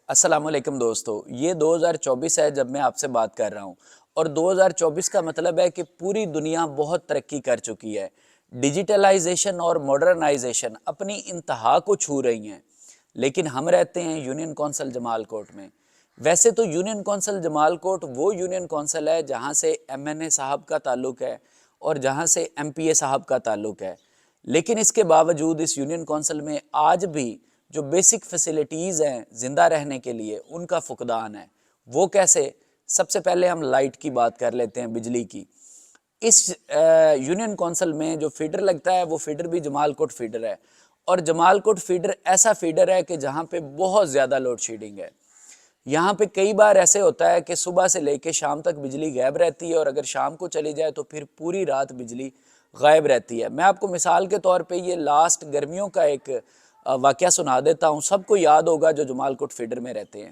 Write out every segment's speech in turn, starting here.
السلام علیکم دوستو، یہ 2024 ہے جب میں آپ سے بات کر رہا ہوں اور 2024 کا مطلب ہے کہ پوری دنیا بہت ترقی کر چکی ہے۔ ڈیجیٹلائزیشن اور ماڈرنائزیشن اپنی انتہا کو چھو رہی ہیں، لیکن ہم رہتے ہیں یونین کونسل جمال کوٹ میں۔ ویسے تو یونین کونسل جمال کوٹ وہ یونین کونسل ہے جہاں سے ایم این اے صاحب کا تعلق ہے اور جہاں سے ایم پی اے صاحب کا تعلق ہے، لیکن اس کے باوجود اس یونین کونسل میں آج بھی جو بیسک فیسلٹیز ہیں زندہ رہنے کے لیے ان کا فقدان ہے۔ وہ کیسے؟ سب سے پہلے ہم لائٹ کی بات کر لیتے ہیں، بجلی کی۔ اس یونین کونسل میں جو فیڈر لگتا ہے وہ فیڈر بھی جمال کوٹ فیڈر ہے، اور جمال کوٹ فیڈر ایسا فیڈر ہے کہ جہاں پہ بہت زیادہ لوڈ شیڈنگ ہے۔ یہاں پہ کئی بار ایسے ہوتا ہے کہ صبح سے لے کے شام تک بجلی غائب رہتی ہے، اور اگر شام کو چلی جائے تو پھر پوری رات بجلی غائب رہتی ہے۔ میں آپ کو مثال کے طور پہ یہ لاسٹ گرمیوں کا ایک واقعہ سنا دیتا ہوں۔ سب کو یاد ہوگا جو جمال کوٹ فیڈر میں رہتے ہیں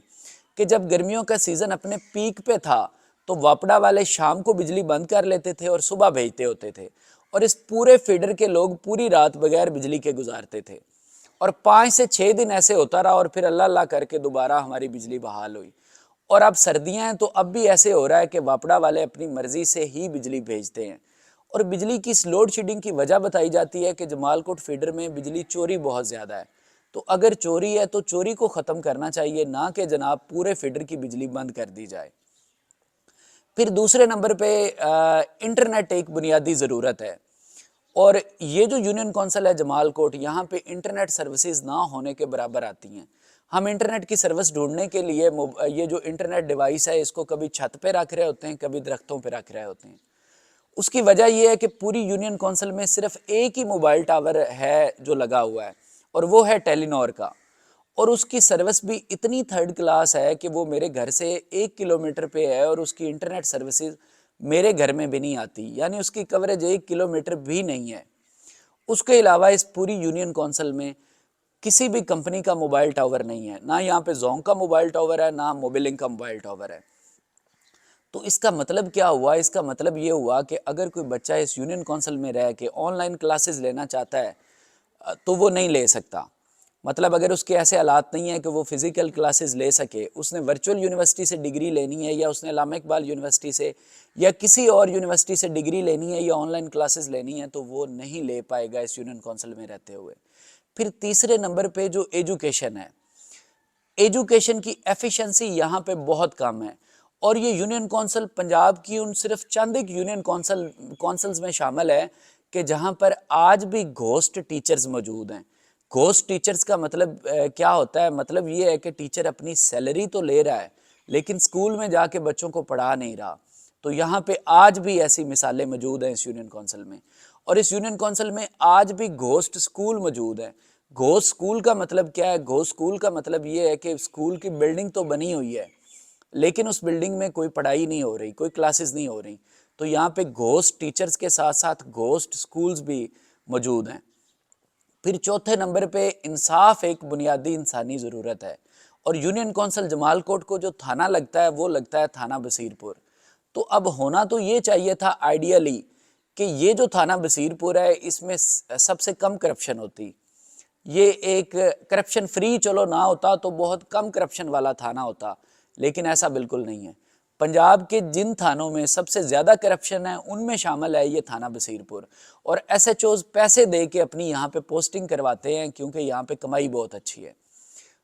کہ جب گرمیوں کا سیزن اپنے پیک پہ تھا تو واپڈا والے شام کو بجلی بند کر لیتے تھے اور صبح بھیجتے ہوتے تھے، اور اس پورے فیڈر کے لوگ پوری رات بغیر بجلی کے گزارتے تھے، اور 5 سے 6 دن ایسے ہوتا رہا، اور پھر اللہ اللہ کر کے دوبارہ ہماری بجلی بحال ہوئی۔ اور اب سردیاں ہیں تو اب بھی ایسے ہو رہا ہے کہ واپڈا والے اپنی مرضی سے ہی بجلی بھیجتے ہیں، اور بجلی کی اس لوڈ شیڈنگ کی وجہ بتائی جاتی ہے کہ جمال کوٹ فیڈر میں بجلی چوری بہت زیادہ ہے۔ تو اگر چوری ہے تو چوری کو ختم کرنا چاہیے، نہ کہ جناب پورے فیڈر کی بجلی بند کر دی جائے۔ پھر دوسرے نمبر پہ انٹرنیٹ ایک بنیادی ضرورت ہے، اور یہ جو یونین کونسل ہے جمال کوٹ، یہاں پہ انٹرنیٹ سروسز نہ ہونے کے برابر آتی ہیں۔ ہم انٹرنیٹ کی سروس ڈھونڈنے کے لیے یہ جو انٹرنیٹ ڈیوائس ہے اس کو کبھی چھت پہ رکھ رہے ہوتے ہیں، کبھی درختوں پہ رکھ رہے ہوتے ہیں۔ اس کی وجہ یہ ہے کہ پوری یونین کونسل میں صرف ایک ہی موبائل ٹاور ہے جو لگا ہوا ہے، اور وہ ہے ٹیلی نور کا، اور اس کی سروس بھی اتنی تھرڈ کلاس ہے کہ وہ میرے گھر سے 1 کلومیٹر پہ ہے، اور اس کی انٹرنیٹ سروسز میرے گھر میں بھی نہیں آتی، یعنی اس کی کوریج 1 کلومیٹر بھی نہیں ہے۔ اس کے علاوہ اس پوری یونین کونسل میں کسی بھی کمپنی کا موبائل ٹاور نہیں ہے، نہ یہاں پہ زونگ کا موبائل ٹاور ہے، نہ موبیلنگ کا موبائل ٹاور ہے۔ تو اس کا مطلب کیا ہوا؟ اس کا مطلب یہ ہوا کہ اگر کوئی بچہ اس یونین کونسل میں رہ کے آن لائن کلاسز لینا چاہتا ہے تو وہ نہیں لے سکتا۔ مطلب اگر اس کے ایسے حالات نہیں ہیں کہ وہ فزیکل کلاسز لے سکے، اس نے ورچوئل یونیورسٹی سے ڈگری لینی ہے، یا اس نے علامہ اقبال یونیورسٹی سے یا کسی اور یونیورسٹی سے ڈگری لینی ہے، یا آن لائن کلاسز لینی ہے، تو وہ نہیں لے پائے گا اس یونین کونسل میں رہتے ہوئے۔ پھر تیسرے نمبر پہ جو ایجوکیشن ہے، ایجوکیشن کی ایفیشنسی یہاں پہ بہت کم ہے، اور یہ یونین کونسل پنجاب کی ان صرف چند ایک یونین کونسلز میں شامل ہے کہ جہاں پر آج بھی گھوسٹ ٹیچرز موجود ہیں۔ گھوسٹ ٹیچرز کا مطلب کیا ہوتا ہے؟ مطلب یہ ہے کہ ٹیچر اپنی سیلری تو لے رہا ہے لیکن اسکول میں جا کے بچوں کو پڑھا نہیں رہا۔ تو یہاں پہ آج بھی ایسی مثالیں موجود ہیں اس یونین کونسل میں، اور اس یونین کونسل میں آج بھی گھوسٹ اسکول موجود ہیں۔ گھوسٹ اسکول کا مطلب کیا ہے؟ گھوسٹ اسکول کا مطلب یہ ہے کہ اسکول کی بلڈنگ تو بنی ہوئی ہے لیکن اس بلڈنگ میں کوئی پڑھائی نہیں ہو رہی، کوئی کلاسز نہیں ہو رہی۔ تو یہاں پہ گھوسٹ ٹیچرز کے ساتھ ساتھ گھوسٹ اسکولز بھی موجود ہیں۔ پھر چوتھے نمبر پہ انصاف ایک بنیادی انسانی ضرورت ہے، اور یونین کونسل جمال کوٹ کو جو تھانہ لگتا ہے وہ لگتا ہے تھانہ بصیر پور۔ تو اب ہونا تو یہ چاہیے تھا آئیڈیلی کہ یہ جو تھانہ بصیر پور ہے اس میں سب سے کم کرپشن ہوتی، یہ ایک کرپشن فری چلو نہ ہوتا تو بہت کم کرپشن والا تھانہ ہوتا، لیکن ایسا بالکل نہیں ہے۔ پنجاب کے جن تھانوں میں سب سے زیادہ کرپشن ہے ان میں شامل ہے یہ تھانہ بصیر پور، اور ایس ایچ اوز پیسے دے کے اپنی یہاں پہ پوسٹنگ کرواتے ہیں کیونکہ یہاں پہ کمائی بہت اچھی ہے۔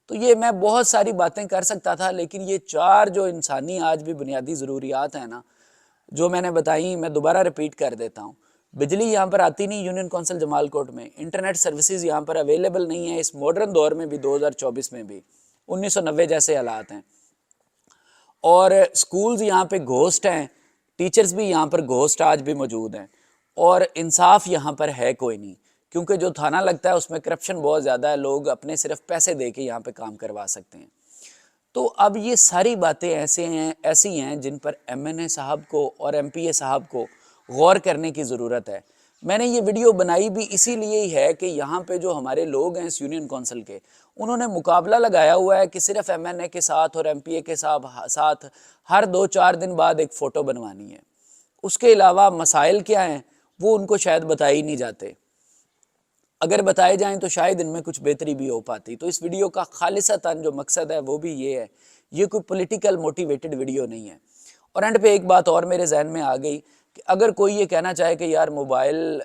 تو یہ میں بہت ساری باتیں کر سکتا تھا، لیکن یہ 4 جو انسانی آج بھی بنیادی ضروریات ہیں نا جو میں نے بتائیں، میں دوبارہ ریپیٹ کر دیتا ہوں۔ بجلی یہاں پر آتی نہیں یونین کونسل جمال کوٹ میں، انٹرنیٹ سروسز یہاں پر اویلیبل نہیں ہے اس ماڈرن دور میں بھی، 2024 میں بھی، 1990 جیسے حالات ہیں، اور سکولز یہاں پہ گھوسٹ ہیں، ٹیچرز بھی یہاں پر گھوسٹ آج بھی موجود ہیں، اور انصاف یہاں پر ہے کوئی نہیں، کیونکہ جو تھانہ لگتا ہے اس میں کرپشن بہت زیادہ ہے، لوگ اپنے صرف پیسے دے کے یہاں پہ کام کروا سکتے ہیں۔ تو اب یہ ساری باتیں ایسی ہیں جن پر ایم این اے صاحب کو اور ایم پی اے صاحب کو غور کرنے کی ضرورت ہے۔ میں نے یہ ویڈیو بنائی بھی اسی لیے ہی ہے کہ یہاں پہ جو ہمارے لوگ ہیں اس یونین کونسل کے، انہوں نے مقابلہ لگایا ہوا ہے کہ صرف ایم این اے کے ساتھ اور ایم پی اے کے ساتھ ہر 2-4 دن بعد ایک فوٹو بنوانی ہے۔ اس کے علاوہ مسائل کیا ہیں وہ ان کو شاید بتائی نہیں جاتے۔ اگر بتائے جائیں تو شاید ان میں کچھ بہتری بھی ہو پاتی۔ تو اس ویڈیو کا خالصتاً جو مقصد ہے وہ بھی یہ ہے، یہ کوئی پولیٹیکل موٹیویٹڈ ویڈیو نہیں ہے۔ اور اینڈ پہ ایک بات اور میرے ذہن میں آ گئی کہ اگر کوئی یہ کہنا چاہے کہ یار موبائل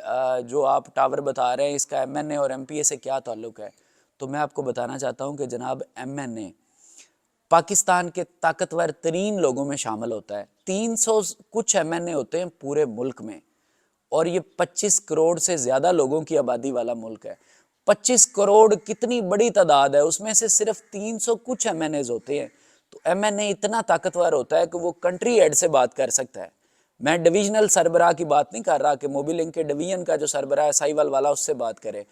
جو آپ ٹاور بتا رہے ہیں اس کا ایم این اے اور ایم پی اے سے کیا تعلق ہے، تو میں آپ کو بتانا چاہتا ہوں کہ جناب ایم این اے پاکستان کے طاقتور ترین لوگوں میں شامل ہوتا ہے۔ 300 کچھ ایم این اے ہوتے ہیں پورے ملک میں، اور یہ 25 کروڑ سے زیادہ لوگوں کی آبادی والا ملک ہے۔ 25 کروڑ کتنی بڑی تعداد ہے، اس میں سے صرف 300 کچھ ایم این ایز ہوتے ہیں۔ تو ایم این اے اتنا طاقتور ہوتا ہے کہ وہ کنٹری ہیڈ سے بات کر سکتا ہے۔ میں ڈویژنل سربراہ کی بات نہیں کر رہا کہ موبی لنک کے ڈویژن کا جو سربراہ ہے سائیوال والا اس سے بات کرے۔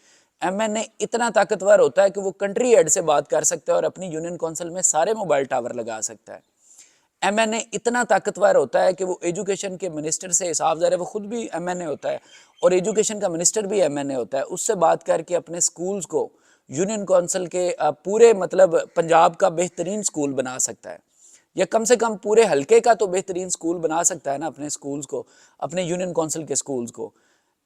ایم این اے اتنا طاقتور ہوتا ہے کہ وہ کنٹری ہیڈ سے بات کر سکتا ہے اور اپنی یونین کونسل میں سارے موبائل ٹاور لگا سکتا ہے۔ ایم این اے اتنا طاقتور ہوتا ہے کہ وہ ایجوکیشن کے منسٹر سے حساب ظاہر ہے، وہ خود بھی ایم این اے ہوتا ہے اور ایجوکیشن کا منسٹر بھی ایم این اے ہوتا ہے، اس سے بات کر کے اپنے سکولز کو یونین کونسل کے پورے مطلب پنجاب کا بہترین سکول بنا سکتا ہے، یا کم سے کم پورے حلقے کا تو بہترین سکول بنا سکتا ہے نا اپنے سکولز کو، اپنے یونین کونسل کے سکولز کو۔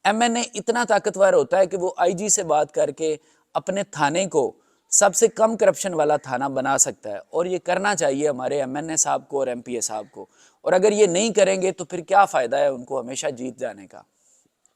ایم این اے اتنا طاقتور ہوتا ہے کہ وہ آئی جی سے بات کر کے اپنے تھانے کو سب سے کم کرپشن والا تھانہ بنا سکتا ہے، اور یہ کرنا چاہیے ہمارے ایم این اے صاحب کو اور ایم پی اے صاحب کو۔ اور اگر یہ نہیں کریں گے تو پھر کیا فائدہ ہے ان کو ہمیشہ جیت جانے کا۔